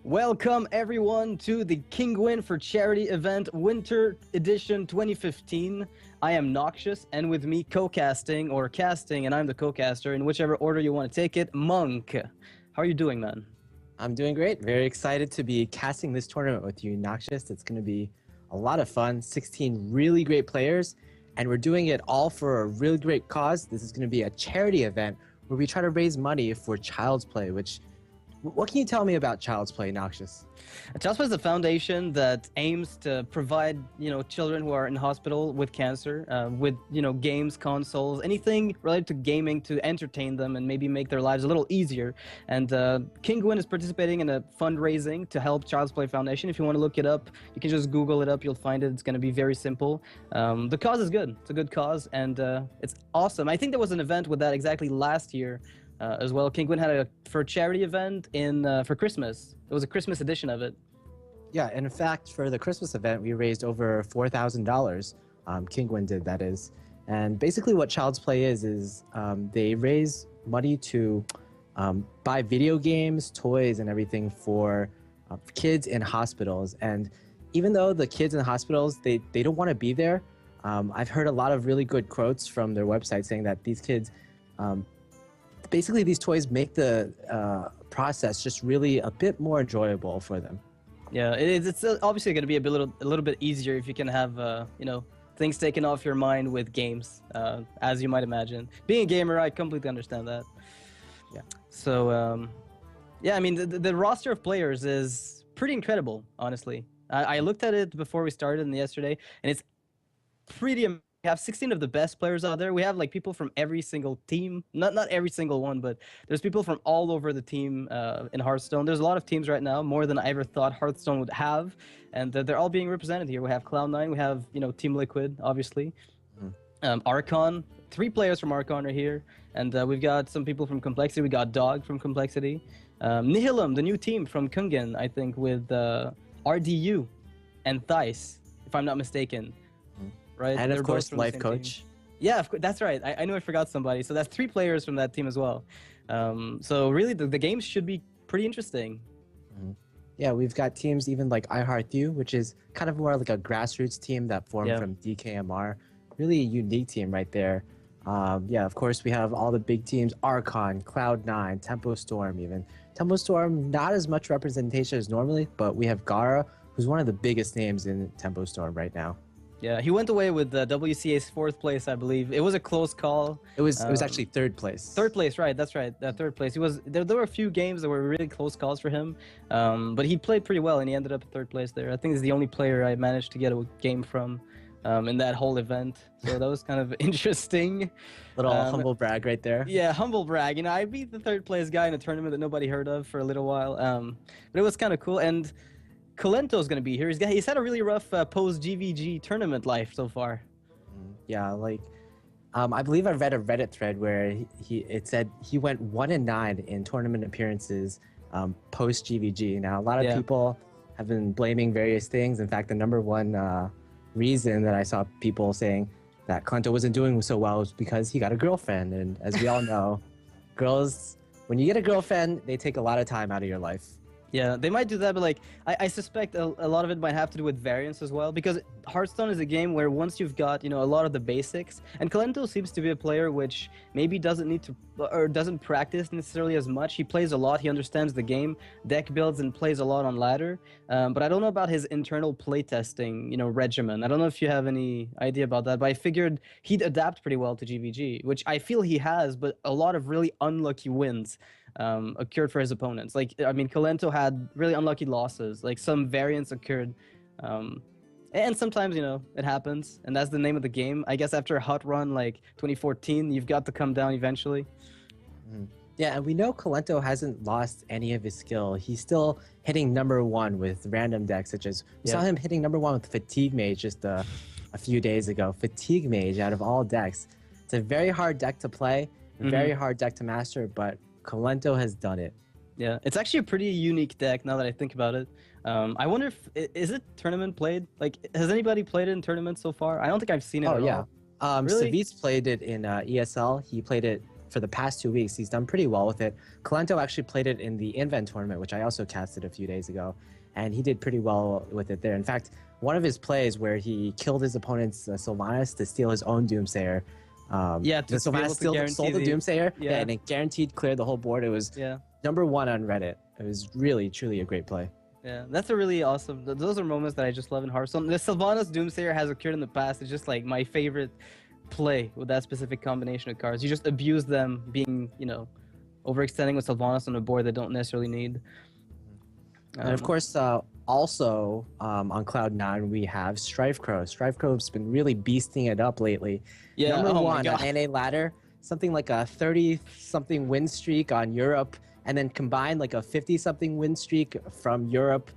Welcome everyone to the Kinguin for Charity event Winter Edition 2015. I am Noxious, and with me co-casting or casting, and I'm the co-caster in whichever order you want to take it, Monk. How are you doing, man? I'm doing great. Very excited to be casting this tournament with you, Noxious. It's going to be a lot of fun. 16 really great players, and we're doing it all for a really great cause. This is going to be a charity event where we try to raise money for Child's Play, which... What can you tell me about Child's Play, Noxious? Child's Play is a foundation that aims to provide, children who are in hospital with cancer, with, games, consoles, anything related to gaming to entertain them and maybe make their lives a little easier. And Kinguin is participating in a fundraising to help Child's Play Foundation. If you want to look it up, you can just Google it up. You'll find it. It's going to be very simple. The cause is good. It's a good cause, and it's awesome. I think there was an event with that exactly last year. As well, Kinguin had a charity event for Christmas. It was a Christmas edition of it. Yeah, and in fact, for the Christmas event, we raised over $4,000. Kinguin did, that is. And basically what Child's Play is they raise money to buy video games, toys, and everything for kids in hospitals. And even though the kids in the hospitals, they don't want to be there, I've heard a lot of really good quotes from their website saying that these kids... basically, these toys make the process just really a bit more enjoyable for them. Yeah, it's obviously going to be a little bit easier if you can have things taken off your mind with games, as you might imagine. Being a gamer, I completely understand that. Yeah. So, yeah, I mean, the roster of players is pretty incredible, honestly. I looked at it before we started yesterday, and it's pretty amazing. We have 16 of the best players out there. We have like people from every single team, not every single one, but there's people from all over the team in Hearthstone. There's a lot of teams right now, more than I ever thought Hearthstone would have, and they're all being represented here. We have Cloud9, we have Team Liquid, obviously, Archon. 3 players from Archon are here, and we've got some people from Complexity. We got Dog from Complexity, Nihilum, the new team from Kinguin, I think, with RDU and Thijs, if I'm not mistaken. Right? And of course, Life Coach. Team. Yeah, of course, that's right. I knew I forgot somebody. So that's 3 players from that team as well. So really, the games should be pretty interesting. Yeah, we've got teams even like iHeartU, which is kind of more like a grassroots team that formed from DKMR. Really a unique team right there. Yeah, of course, we have all the big teams, Archon, Cloud9, Tempo Storm even. Tempo Storm, not as much representation as normally, but we have Gara, who's one of the biggest names in Tempo Storm right now. Yeah, he went away with WCA's 4th place, I believe. It was a close call. It was actually 3rd place. 3rd place, right? That's right. 3rd place. He was there. There were a few games that were really close calls for him, but he played pretty well, and he ended up 3rd place there. I think he's the only player I managed to get a game from in that whole event. So that was kind of interesting. Little humble brag right there. Yeah, humble brag. I beat the 3rd place guy in a tournament that nobody heard of for a little while. But it was kind of cool. And Kalento's going to be here. He's had a really rough post-GVG tournament life so far. Yeah, like, I believe I read a Reddit thread where it said he went 1-9 in tournament appearances post-GVG. Now, a lot of people have been blaming various things. In fact, the #1 reason that I saw people saying that Kalento wasn't doing so well was because he got a girlfriend. And as we all know, girls, when you get a girlfriend, they take a lot of time out of your life. Yeah, they might do that, but like I suspect a lot of it might have to do with variance as well, because Hearthstone is a game where once you've got, a lot of the basics, and Kalento seems to be a player which maybe doesn't need to, or doesn't practice necessarily as much. He plays a lot, he understands the game, deck builds, and plays a lot on ladder, but I don't know about his internal playtesting, regimen. I don't know if you have any idea about that, but I figured he'd adapt pretty well to GVG, which I feel he has, but a lot of really unlucky wins occurred for his opponents. Like, I mean, Kalento had really unlucky losses. Like, some variance occurred. And sometimes, it happens. And that's the name of the game. I guess after a hot run like 2014, you've got to come down eventually. Yeah, and we know Kalento hasn't lost any of his skill. He's still hitting #1 with random decks, such as we saw him hitting #1 with Fatigue Mage just a few days ago. Fatigue Mage out of all decks. It's a very hard deck to play, a very hard deck to master, but Kalento has done it. Yeah, it's actually a pretty unique deck now that I think about it. I wonder if, is it tournament played? Like, has anybody played it in tournaments so far? I don't think I've seen it at all. Really? Savitz played it in ESL. He played it for the past 2 weeks, he's done pretty well with it. Kalento actually played it in the Invent tournament, which I also casted a few days ago, and he did pretty well with it there. In fact, one of his plays where he killed his opponent's Sylvanas to steal his own Doomsayer. The Sylvanas still sold the Doomsayer, and it guaranteed cleared the whole board. It was #1 on Reddit. It was really, truly a great play. Yeah, that's a really awesome. Those are moments that I just love in Hearthstone. The Sylvanas Doomsayer has occurred in the past. It's just like my favorite play with that specific combination of cards. You just abuse them being, overextending with Sylvanas on a board they don't necessarily need. And of course, also on Cloud9, we have Strifecrow. Strifecrow's been really beasting it up lately. Yeah, #1 on NA ladder, something like a 30-something win streak on Europe, and then combined like a 50-something win streak from Europe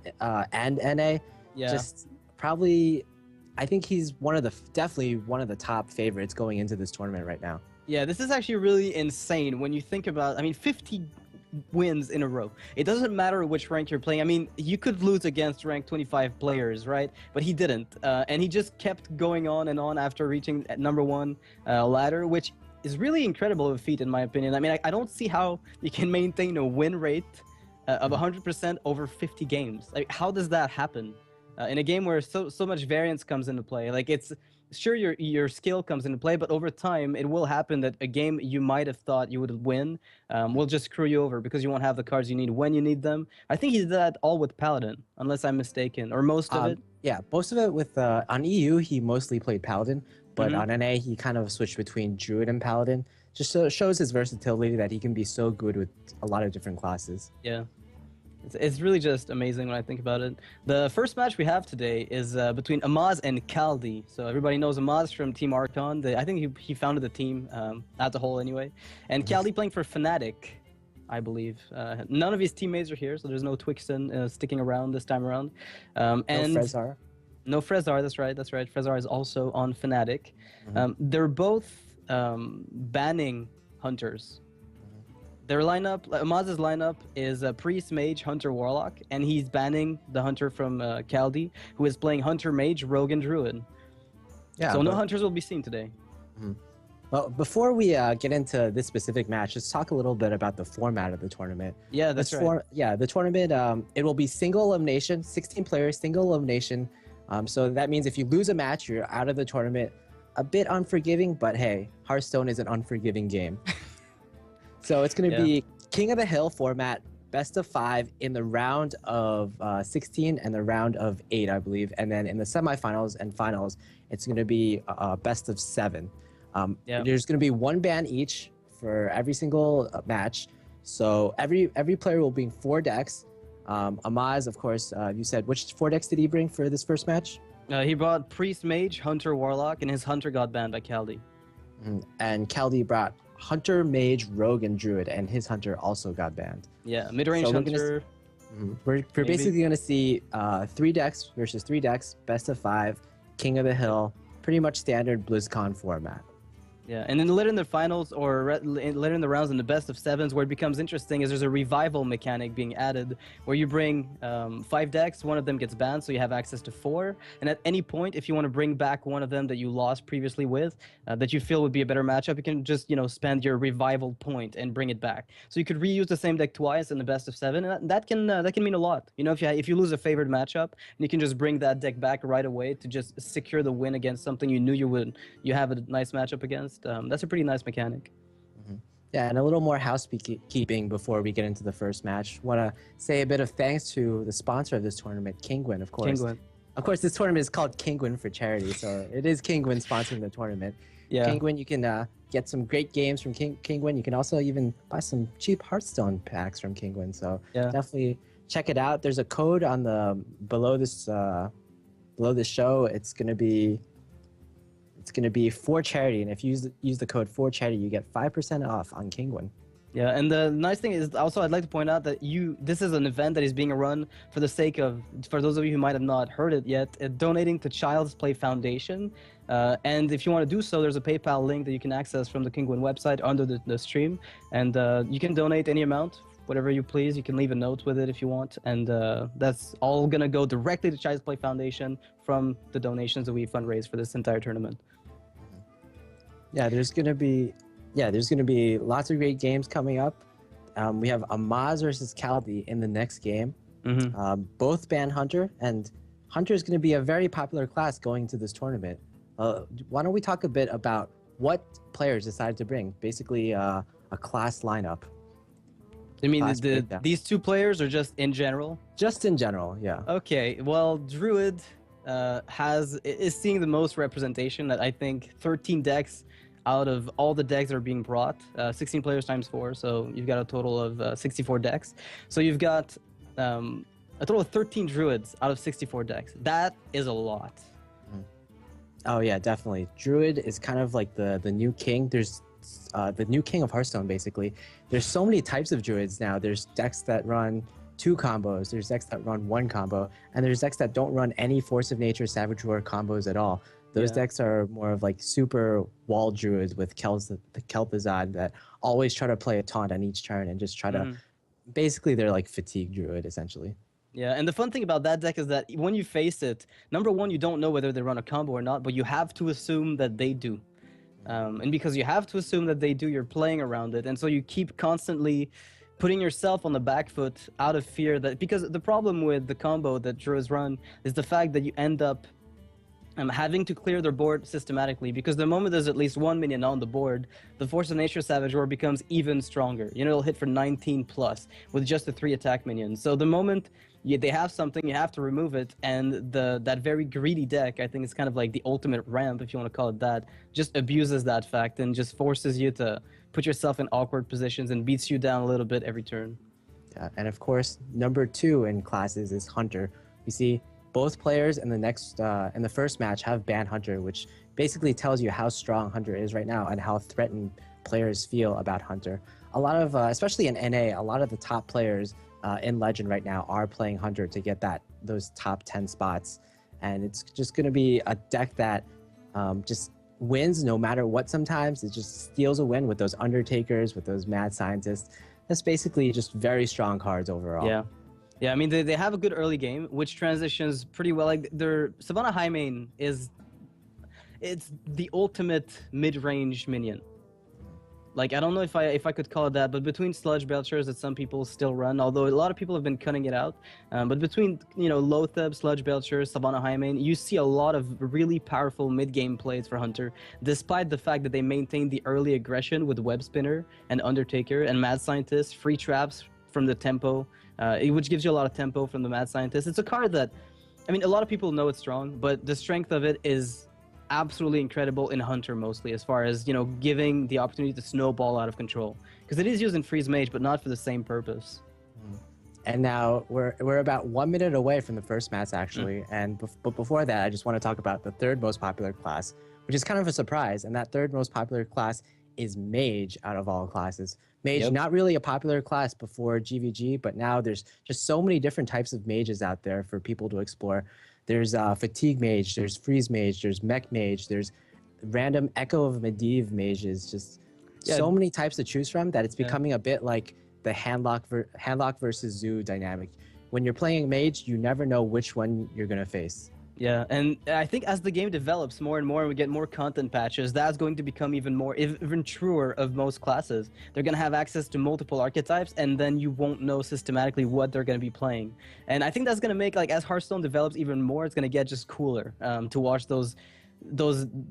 and NA. Yeah. Just probably, I think he's definitely one of the top favorites going into this tournament right now. Yeah, this is actually really insane when you think about, 50 wins in a row. It doesn't matter which rank you're playing. I mean, you could lose against rank 25 players, right? But he didn't. And he just kept going on and on after reaching at #1 ladder, which is really incredible of a feat in my opinion. I mean, I don't see how you can maintain a win rate of 100% over 50 games. Like, how does that happen in a game where so much variance comes into play? Like, it's sure your skill comes into play, but over time it will happen that a game you might have thought you would win will just screw you over because you won't have the cards you need when you need them. I think he did that all with Paladin, unless I'm mistaken, or most of it. Yeah, most of it with on EU he mostly played Paladin, but on NA he kind of switched between Druid and Paladin. Just so it shows his versatility that he can be so good with a lot of different classes. Yeah. It's really just amazing when I think about it. The first match we have today is between Amaz and Kaldi. So everybody knows Amaz from Team Archon. I think he founded the team as a whole anyway. And Kaldi playing for Fnatic, I believe. None of his teammates are here, so there's no Twixen sticking around this time around. And no Frezar. No Frezar, that's right. Frezar is also on Fnatic. They're both banning hunters. Their lineup, Amaz's lineup, is Priest, Mage, Hunter, Warlock, and he's banning the Hunter from Kaldi, who is playing Hunter, Mage, Rogue, and Druid. Yeah. So no Hunters will be seen today. Well, before we get into this specific match, let's talk a little bit about the format of the tournament. Yeah, that's right. The tournament, it will be single elimination, 16 players, single elimination. So that means if you lose a match, you're out of the tournament. A bit unforgiving, but hey, Hearthstone is an unforgiving game. So it's going to be King of the Hill format, best of 5 in the round of 16 and the round of 8, I believe. And then in the semifinals and finals, it's going to be best of 7. There's going to be 1 ban each for every single match. So every player will bring 4 decks. Amaz, of course, you said, which 4 decks did he bring for this first match? He brought Priest, Mage, Hunter, Warlock, and his Hunter got banned by Kaldi. And Kaldi brought Hunter, Mage, Rogue, and Druid, and his Hunter also got banned. Yeah, mid-range Hunter. We're basically going to see 3 decks versus 3 decks, best of 5, King of the Hill, pretty much standard BlizzCon format. Yeah, and then later in the finals or later in the rounds in the best of 7s, where it becomes interesting is there's a revival mechanic being added where you bring 5 decks, one of them gets banned, so you have access to 4. And at any point, if you want to bring back one of them that you lost previously with, that you feel would be a better matchup, you can just spend your revival point and bring it back. So you could reuse the same deck twice in the best of 7, and that can mean a lot. If you lose a favored matchup, you can just bring that deck back right away to just secure the win against something you knew you have a nice matchup against. That's a pretty nice mechanic. Yeah, and a little more housekeeping before we get into the first match. Want to say a bit of thanks to the sponsor of this tournament, Kinguin, of course. Kinguin. Of course, this tournament is called Kinguin for charity, so it is Kinguin sponsoring the tournament. Yeah. Kinguin, you can get some great games from Kinguin. You can also even buy some cheap Hearthstone packs from Kinguin. So definitely check it out. There's a code on the below this show. It's gonna be for charity, and if you use the code for charity, you get 5% off on Kinguin. Yeah, and the nice thing is also I'd like to point out that this is an event that is being run for the sake of, for those of you who might have not heard it yet, donating to Child's Play Foundation. And if you want to do so, there's a PayPal link that you can access from the Kinguin website under the stream, and you can donate any amount, whatever you please. You can leave a note with it if you want, and that's all gonna go directly to Child's Play Foundation from the donations that we fundraise for this entire tournament. Yeah, there's gonna be Yeah, there's going to be lots of great games coming up. We have Amaz versus Kaldi in the next game. Both ban Hunter, and Hunter is going to be a very popular class going into this tournament. Why don't we talk a bit about what players decided to bring? Basically, a class lineup. I mean, Class breakdown. these two players are just in general? Just in general, yeah. Okay, well, Druid is seeing the most representation. That I think 13 decks out of all the decks that are being brought, 16 players times 4, so you've got a total of 64 decks. So you've got a total of 13 Druids out of 64 decks. That is a lot. Oh yeah, definitely. Druid is kind of like the new king. There's the new king of Hearthstone, basically. There's so many types of Druids now. There's decks that run 2 combos, there's decks that run 1 combo, and there's decks that don't run any Force of Nature, Savage Roar combos at all. Those decks are more of like super wall Druids with Kel'Thuzad that always try to play a taunt on each turn and just try to... Basically, they're like fatigue Druid, essentially. Yeah, and the fun thing about that deck is that when you face it, number one, you don't know whether they run a combo or not, but you have to assume that they do. And because you have to assume that they do, you're playing around it. And so you keep constantly putting yourself on the back foot out of fear that... Because the problem with the combo that Druids run is the fact that you end up having to clear their board systematically, because the moment there's at least 1 minion on the board, the Force of Nature Savage Roar becomes even stronger. You know, it'll hit for 19 plus with just the 3 attack minions. So the moment they have something, you have to remove it, and that very greedy deck, I think it's kind of like the ultimate ramp, if you want to call it that, just abuses that fact and just forces you to put yourself in awkward positions and beats you down a little bit every turn. Yeah, and of course, number 2 in classes is Hunter. You see, both players in the first match have banned Hunter, which basically tells you how strong Hunter is right now and how threatened players feel about Hunter. A lot of, especially in NA, a lot of the top players in Legend right now are playing Hunter to get those top 10 spots, and it's just going to be a deck that just wins no matter what. Sometimes it just steals a win with those Undertakers, with those Mad Scientists. That's basically just very strong cards overall. Yeah. Yeah, I mean, they have a good early game, which transitions pretty well. Like, their Savannah Highmane it's the ultimate mid-range minion. Like, I don't know if I could call it that, but between Sludge Belchers that some people still run, although a lot of people have been cutting it out, but between, you know, Lotheb, Sludge Belchers, Savannah Highmane, you see a lot of really powerful mid-game plays for Hunter, despite the fact that they maintain the early aggression with Web Spinner and Undertaker and Mad Scientist, free traps from the tempo, which gives you a lot of tempo from the Mad Scientist. It's a card that, I mean, a lot of people know it's strong, but the strength of it is absolutely incredible in Hunter mostly, as far as, you know, giving the opportunity to snowball out of control. Because it is used in Freeze Mage, but not for the same purpose. And now we're about 1 minute away from the first match, actually. But before that, I just want to talk about the third most popular class, which is kind of a surprise. And that third most popular class is Mage out of all classes. Mage, not really a popular class before GVG, but now there's just so many different types of mages out there for people to explore. There's Fatigue Mage, there's Freeze Mage, there's Mech Mage, there's random Echo of Medivh mages, just so many types to choose from that it's becoming a bit like the Handlock versus Zoo dynamic. When you're playing Mage, you never know which one you're going to face. Yeah, and I think as the game develops more and more and we get more content patches, that's going to become even truer of most classes. They're going to have access to multiple archetypes, and then you won't know systematically what they're going to be playing. And I think that's going to make, like, as Hearthstone develops even more, it's going to get just cooler to watch those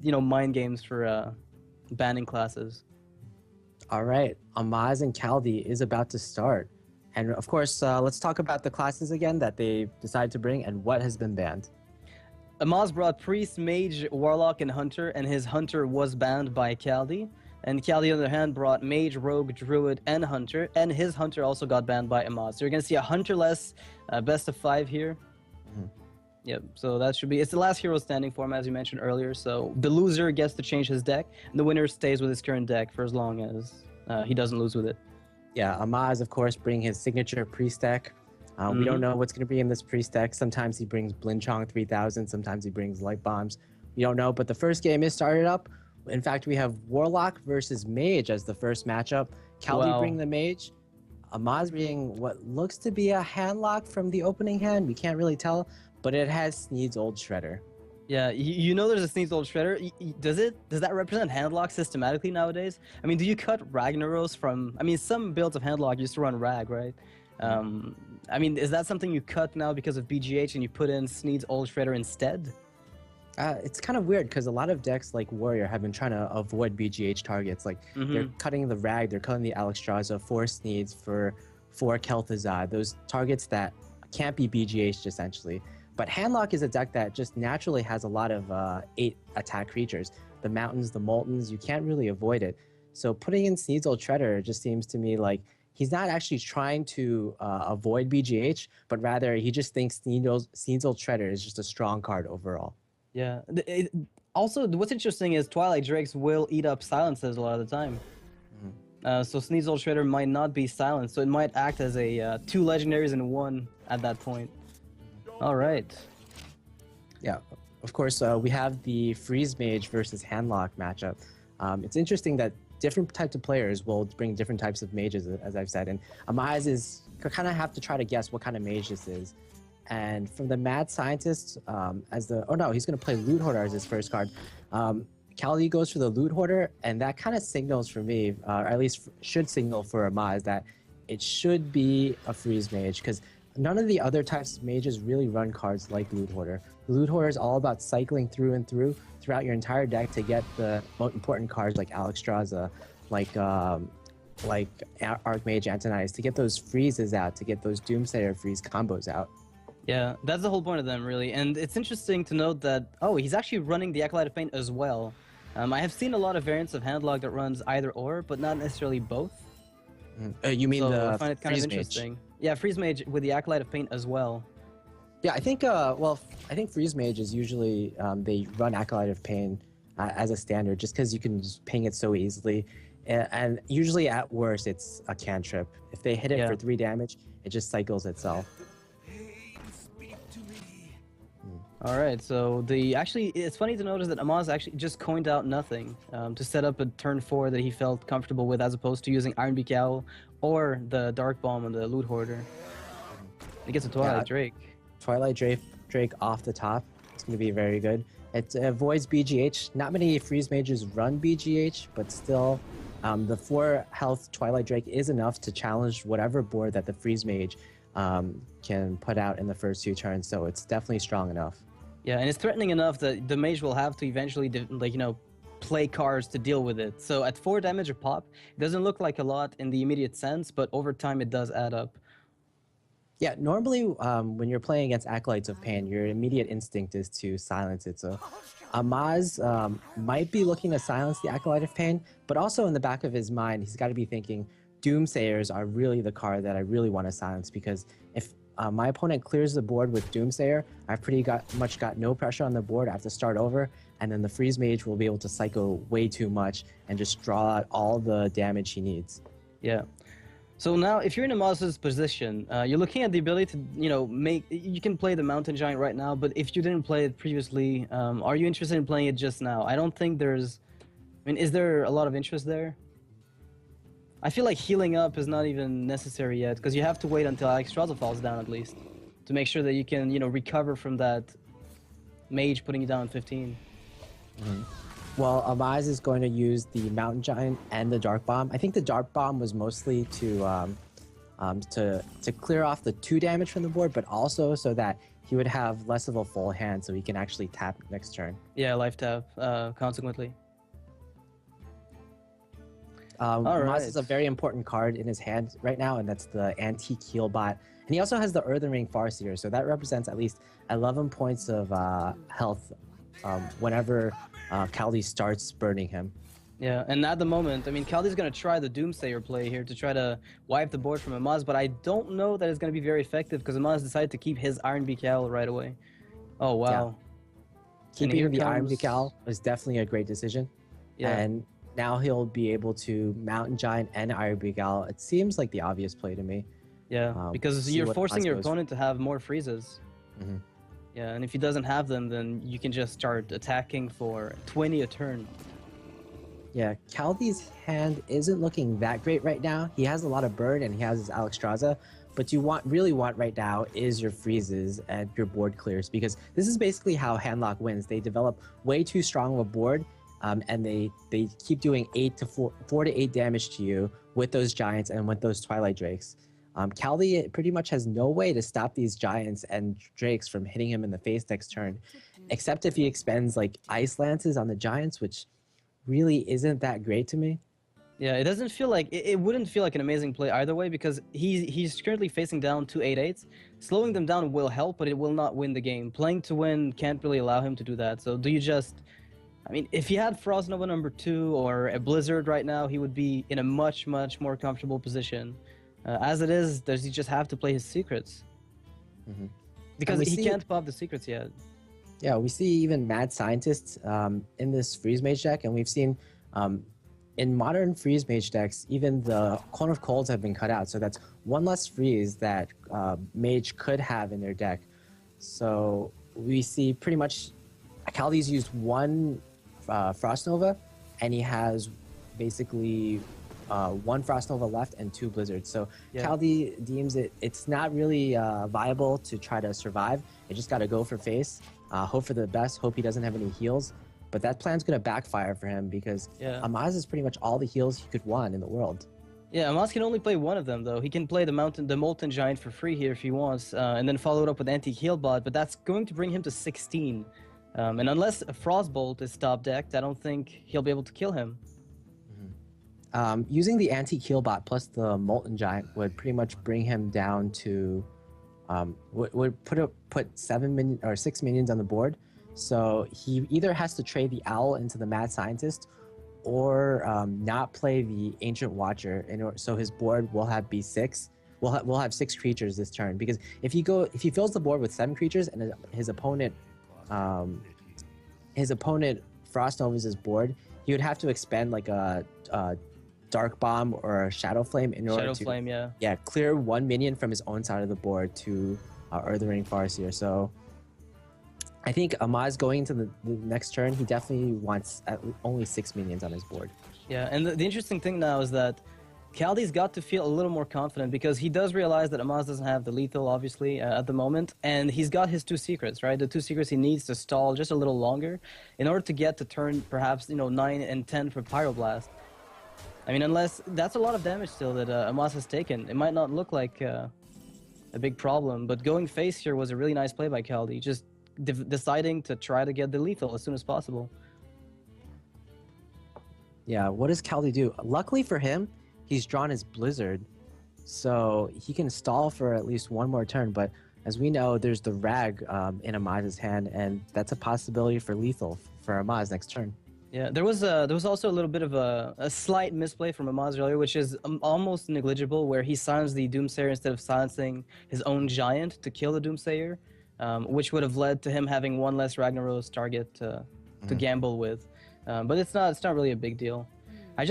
you know, mind games for banning classes. All right, Amaz and Kaldi is about to start. And of course, let's talk about the classes again that they decided to bring and what has been banned. Amaz brought Priest, Mage, Warlock, and Hunter, and his Hunter was banned by Kaldi. And Kaldi, on the other hand, brought Mage, Rogue, Druid, and Hunter, and his Hunter also got banned by Amaz. So you're going to see a Hunter-less best of 5 here. Yep, so that should be... It's the last hero standing form, as you mentioned earlier, so the loser gets to change his deck, and the winner stays with his current deck for as long as he doesn't lose with it. Yeah, Amaz, of course, bring his signature Priest deck. We don't know what's going to be in this Priest deck. Sometimes he brings Blinchong 3000, sometimes he brings Light Bombs. We don't know, but the first game is started up. In fact, we have Warlock versus Mage as the first matchup. Kaldi bring the Mage. Amaz being what looks to be a handlock from the opening hand. We can't really tell, but it has Sneed's Old Shredder. Yeah, you know there's a Sneeze Old Shredder. Does that represent handlock systematically nowadays? I mean, do you cut Ragnaros from? I mean, some builds of handlock used to run Rag, right? I mean, is that something you cut now because of BGH and you put in Sneed's Old Shredder instead? It's kind of weird because a lot of decks like Warrior have been trying to avoid BGH targets. Like they're cutting the Rag, they're cutting the Alexstrasza for Sneeds, for Kel'Thuzad, those targets that can't be BGH essentially. But Handlock is a deck that just naturally has a lot of 8 attack creatures. The Mountains, the Moltens, you can't really avoid it. So putting in Sneed's Old Shredder just seems to me like he's not actually trying to avoid BGH, but rather he just thinks Sneed's Old Shredder is just a strong card overall. Yeah. Also, what's interesting is Twilight Drakes will eat up silences a lot of the time. So Sneed's Old Shredder might not be silenced, so it might act as a 2 legendaries in 1 at that point. All right. Yeah, of course, we have the Freeze Mage versus Handlock matchup. It's interesting that different types of players will bring different types of mages, as I've said, and Amaz is kind of have to try to guess what kind of mage this is. And from the Mad Scientist, oh no, he's going to play Loot Hoarder as his first card. Kaldi goes for the Loot Hoarder, and that kind of signals for me, or at least should signal for Amaz, that it should be a Freeze Mage, because none of the other types of mages really run cards like Loot Hoarder. Loot Hoarder is all about cycling through and throughout your entire deck to get the most important cards like Alexstrasza, like Archmage Antonius, to get those freezes out, to get those Doomsayer freeze combos out. Yeah, that's the whole point of them, really. And it's interesting to note that, oh, he's actually running the Acolyte of Pain as well. I have seen a lot of variants of Handlock that runs either or, but not necessarily both. You mean so the I find it kind Freeze of interesting. Mage. Yeah, Freeze Mage with the Acolyte of Pain as well. Yeah, I think, well, I think Freeze Mage is usually, they run Acolyte of Pain as a standard just because you can just ping it so easily. And usually at worst, it's a cantrip. If they hit it for 3 damage, it just cycles itself. All right, so actually, it's funny to notice that Amaz actually just coined out nothing to set up a turn 4 that he felt comfortable with, as opposed to using Ironbeak Owl or the Dark Bomb and the Loot Hoarder. He gets a Twilight Drake. Twilight Drake off the top. It's going to be very good. It avoids BGH. Not many Freeze Mages run BGH, but still, the 4 health Twilight Drake is enough to challenge whatever board that the Freeze Mage can put out in the first 2 turns. So it's definitely strong enough. Yeah, and it's threatening enough that the mage will have to eventually, play cards to deal with it. So at 4 damage a pop, it doesn't look like a lot in the immediate sense, but over time it does add up. Yeah, normally when you're playing against Acolytes of Pain, your immediate instinct is to silence it. So Amaz might be looking to silence the Acolyte of Pain, but also in the back of his mind, he's got to be thinking, Doomsayers are really the card that I really want to silence, because if my opponent clears the board with Doomsayer, I've much got no pressure on the board. I have to start over, and then the Freeze Mage will be able to cycle way too much and just draw out all the damage he needs. Yeah. So now, if you're in Amaz's position, you're looking at the ability to, you can play the Mountain Giant right now, but if you didn't play it previously, are you interested in playing it just now? I don't think there's... I mean, is there a lot of interest there? I feel like healing up is not even necessary yet, because you have to wait until Alexstrasza falls down at least, to make sure that you can, recover from that mage putting you down in 15. Well, Amaz is going to use the Mountain Giant and the Dark Bomb. I think the Dark Bomb was mostly to clear off the 2 damage from the board, but also so that he would have less of a full hand, so he can actually tap next turn. Yeah, life tap, consequently. Amaz is a very important card in his hand right now, and that's the Antique Healbot. And he also has the Earthen Ring Farseer, so that represents at least 11 points of health whenever Kaldi starts burning him. Yeah, and at the moment, I mean, Kaldi's going to try the Doomsayer play here to try to wipe the board from Amaz, but I don't know that it's going to be very effective, because Amaz decided to keep his Ironbeak Owl right away. Oh, wow. Yeah. Keeping the Ironbeak Owl was definitely a great decision. Yeah. And now he'll be able to Mountain Giant and Ironbeak Owl. It seems like the obvious play to me. Yeah, because you're forcing your opponent to have more freezes. Yeah, and if he doesn't have them, then you can just start attacking for 20 a turn. Yeah, Kaldi's hand isn't looking that great right now. He has a lot of burn and he has his Alexstrasza, But you really want right now is your freezes and your board clears, because this is basically how Handlock wins. They develop way too strong of a board, and they keep doing 4 to 8 damage to you with those giants and with those Twilight Drakes. Kaldi pretty much has no way to stop these giants and drakes from hitting him in the face next turn, except if he expends like ice lances on the giants, which really isn't that great to me. Yeah, it doesn't feel like it wouldn't feel like an amazing play either way, because he's currently facing down 2 8/8s. Slowing them down will help, but it will not win the game. Playing to win can't really allow him to do that. So do you just, I mean, if he had Frost Nova #2 or a Blizzard right now, he would be in a much more comfortable position. As it is, does he just have to play his secrets? Because he can't pop the secrets yet. Yeah, we see even Mad Scientists in this Freeze Mage deck, and we've seen in modern Freeze Mage decks, even the Clone of Colds have been cut out, so that's one less freeze that Mage could have in their deck. So we see pretty much Kaldi's used one Frost Nova, and he has basically one Frost Nova left and 2 Blizzards. So yeah. Kaldi deems it's not really viable to try to survive. You just got to go for face, hope for the best, hope he doesn't have any heals. But that plan's going to backfire for him, because Amaz is pretty much all the heals he could want in the world. Yeah, Amaz can only play one of them, though. He can play the Molten Giant for free here if he wants, and then follow it up with Anti-Heal Bot, but that's going to bring him to 16. And unless a Frostbolt is top decked, I don't think he'll be able to kill him. Using the Anti-Heal Bot plus the Molten Giant would pretty much bring him down to... would put 6 minions on the board. So he either has to trade the Owl into the Mad Scientist, or not play the Ancient Watcher, so his board will have be 6. We'll have 6 creatures this turn, because if he fills the board with 7 creatures and his opponent Frost Novas his board, he would have to expend like a Dark Bomb or a Shadow Flame in order to clear 1 minion from his own side of the board to Earthring Farseer. So I think Amaz going into the next turn, he definitely wants only 6 minions on his board. Yeah, and the interesting thing now is that Kaldi's got to feel a little more confident, because he does realize that Amaz doesn't have the lethal, obviously, at the moment, and he's got his 2 secrets, right? The 2 secrets he needs to stall just a little longer in order to get to turn perhaps 9 and 10 for Pyroblast. I mean, unless that's a lot of damage still that Amaz has taken. It might not look like a big problem, but going face here was a really nice play by Kaldi, just deciding to try to get the lethal as soon as possible. Yeah, what does Kaldi do? Luckily for him, he's drawn his Blizzard, so he can stall for at least 1 more turn, but as we know, there's the Rag in Amaz's hand, and that's a possibility for lethal for Amaz next turn. Yeah, there was also a little bit of a slight misplay from Amaz earlier, which is almost negligible, where he silenced the Doomsayer instead of silencing his own Giant to kill the Doomsayer, which would have led to him having 1 less Ragnaros target to gamble with. But it's not really a big deal. I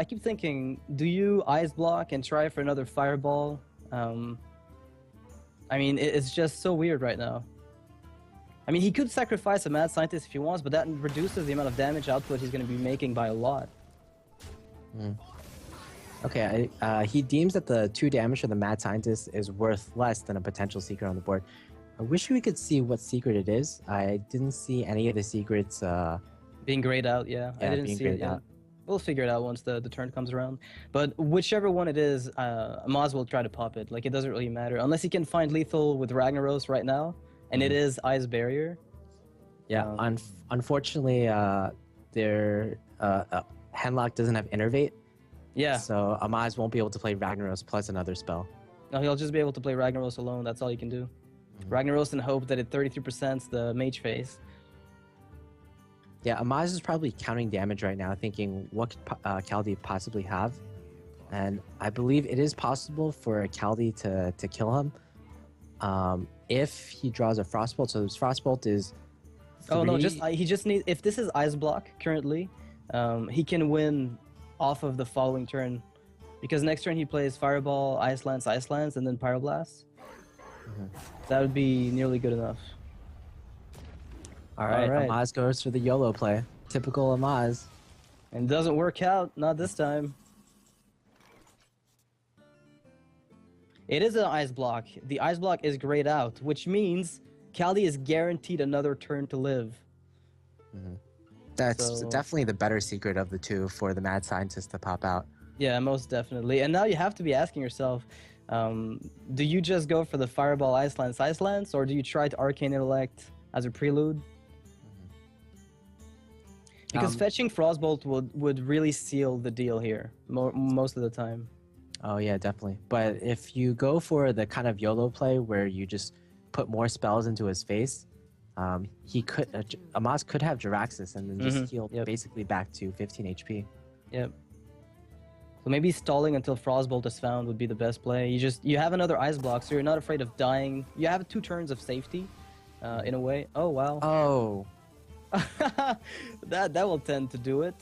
keep thinking, do you Ice Block and try for another Fireball? I mean, it's just so weird right now. I mean, he could sacrifice a Mad Scientist if he wants, but that reduces the amount of damage output he's going to be making by a lot. Okay, he deems that the 2 damage for the Mad Scientist is worth less than a potential secret on the board. I wish we could see what secret it is. I didn't see any of the secrets being grayed out. Yeah, I didn't see it yet. We'll figure it out once the turn comes around. But whichever one it is, Amaz will try to pop it. Like, it doesn't really matter. Unless he can find lethal with Ragnaros right now, and it is Ice Barrier. Yeah, unfortunately, their Handlock doesn't have Innervate. Yeah. So Amaz won't be able to play Ragnaros plus another spell. No, he'll just be able to play Ragnaros alone. That's all he can do. Ragnaros and hope that it 33%'s the mage phase. Yeah, Amaz is probably counting damage right now, thinking what could Kaldi possibly have. And I believe it is possible for Kaldi to kill him if he draws a Frostbolt. So this Frostbolt is 3. Oh no, he just needs, if this is Ice Block currently, he can win off of the following turn. Because next turn he plays Fireball, Ice Lance, and then Pyroblast. That would be nearly good enough. All right, Amaz goes for the YOLO play. Typical Amaz. And doesn't work out, not this time. It is an ice block. The ice block is grayed out, which means Kaldi is guaranteed another turn to live. That's So definitely the better secret of the two for the mad scientist to pop out. yeah, most definitely. And now you have to be asking yourself, do you just go for the Fireball Ice Lance, or do you try to Arcane Intellect as a prelude? Because fetching Frostbolt would really seal the deal here, most of the time. Oh yeah, definitely. But if you go for the kind of YOLO play where you just put more spells into his face, Amaz could have Jiraxis and then just heal basically back to 15 HP. Yep. So maybe stalling until Frostbolt is found would be the best play. You have another ice block, so you're not afraid of dying. You have 2 turns of safety, in a way. Oh wow. Oh. that will tend to do it.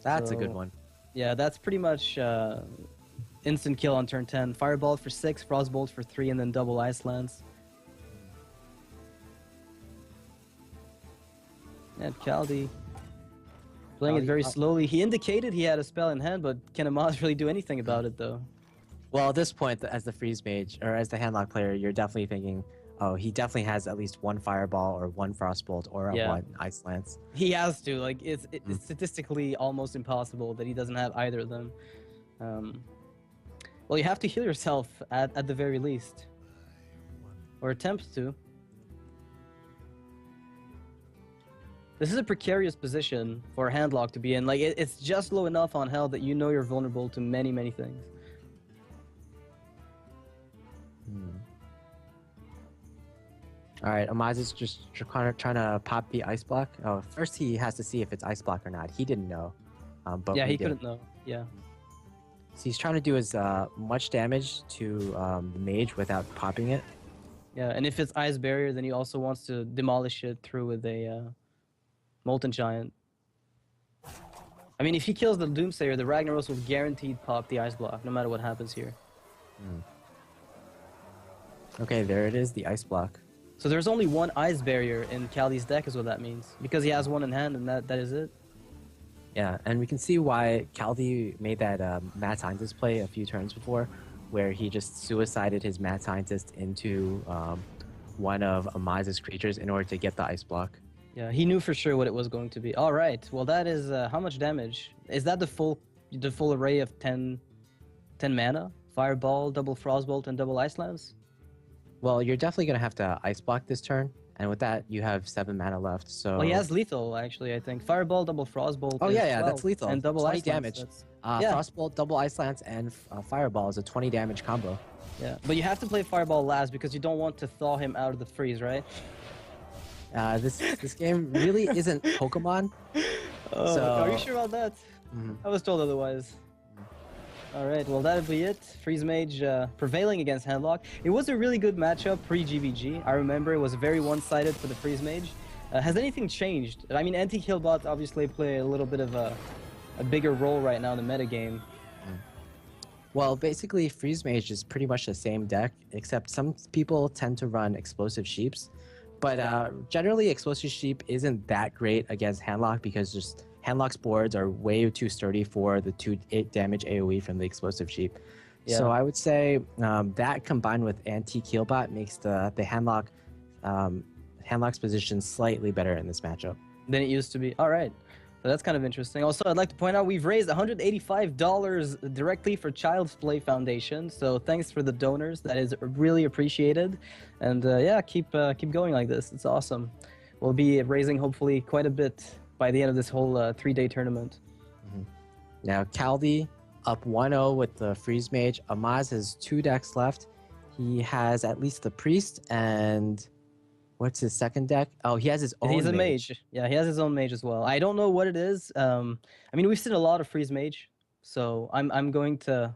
That's a good one. Yeah, that's pretty much instant kill on turn 10. Fireball for 6, Frostbolt for 3, and then double Ice Lance. And Kaldi playing it very slowly. He indicated he had a spell in hand, but can Amaz really do anything about it, though? Well, at this point, as the freeze mage, or as the handlock player, you're definitely thinking, oh, he definitely has at least 1 fireball or 1 frostbolt or 1 ice lance. He has to. Like, it's statistically almost impossible that he doesn't have either of them. Well, you have to heal yourself at the very least. Or attempt to. This is a precarious position for a handlock to be in. Like, it's just low enough on health that you know you're vulnerable to many, many things. All right, Amaz is just trying to pop the ice block. Oh, first he has to see if it's ice block or not. He didn't know, but yeah, he couldn't know. Yeah. So he's trying to do as much damage to the mage without popping it. Yeah, and if it's ice barrier, then he also wants to demolish it through with a molten giant. I mean, if he kills the Doomsayer, the Ragnaros will guaranteed pop the ice block, no matter what happens here. Okay, there it is, the ice block. So there's only 1 ice barrier in Kaldi's deck is what that means. Because he has 1 in hand and that is it. Yeah, and we can see why Kaldi made that mad scientist play a few turns before, where he just suicided his mad scientist into one of Amaz's creatures in order to get the ice block. Yeah, he knew for sure what it was going to be. All right, well that is how much damage? Is that the full array of 10 mana? Fireball, double Frostbolt, and double Ice Lance? Well, you're definitely going to have to ice block this turn, and with that, you have 7 mana left, so... Well, he has lethal, actually, I think. Fireball, double Frostbolt. Oh, yeah, that's lethal. And double 20 Ice damage. Lance. Frostbolt, double Ice Lance, and Fireball is a 20 damage combo. Yeah, but you have to play Fireball last because you don't want to thaw him out of the freeze, right? This game really isn't Pokemon. So... Are you sure about that? I was told otherwise. Alright, well that'll be it. Freeze Mage prevailing against Handlock. It was a really good matchup pre-GVG. I remember it was very one-sided for the Freeze Mage. Has anything changed? I mean, anti-Killbot obviously play a little bit of a bigger role right now in the metagame. Well, basically, Freeze Mage is pretty much the same deck, except some people tend to run Explosive Sheeps. But generally, Explosive Sheep isn't that great against Handlock because just Handlock's boards are way too sturdy for the 2-8 damage AoE from the Explosive Sheep. Yeah. So I would say that combined with anti-Keelbot makes the Handlock's position slightly better in this matchup. Than it used to be. All right. So that's kind of interesting. Also, I'd like to point out we've raised $185 directly for Child's Play Foundation. So thanks for the donors. That is really appreciated. And yeah, keep going like this. It's awesome. We'll be raising hopefully quite a bit by the end of this whole 3-day tournament. Now, Kaldi up 1-0 with the Freeze Mage. Amaz has 2 decks left. He has at least the Priest and... What's his second deck? Oh, he has his own He's a mage. Yeah, he has his own mage as well. I don't know what it is. I mean, we've seen a lot of Freeze Mage, so I'm going to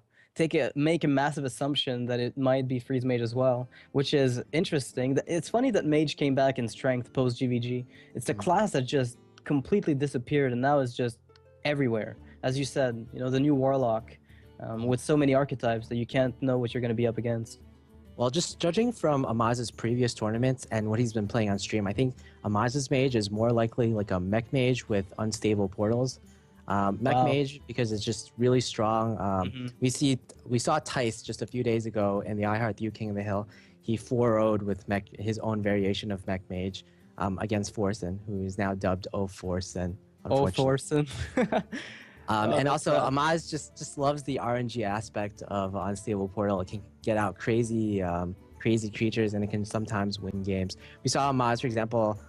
make a massive assumption that it might be Freeze Mage as well, which is interesting. It's funny that Mage came back in strength post GVG. It's a class that just completely disappeared and now is just everywhere. As you said, you know, the new Warlock with so many archetypes that you can't know what you're going to be up against. Well, just judging from Amaz's previous tournaments and what he's been playing on stream, I think Amaz's mage is more likely like a mech mage with unstable portals. Mech Wow. Mage because it's just really strong. Hmm. We saw Tice just a few days ago in the iHeart You King of the Hill. He 4-0'd with his own variation of Mech Mage against Forsen, who is now dubbed O Forsen, Oh, unfortunately. Thorson. Oh, And that's also sad. Amaz just loves the RNG aspect of Unstable Portal. It can get out crazy crazy creatures and it can sometimes win games. We saw Amaz, for example,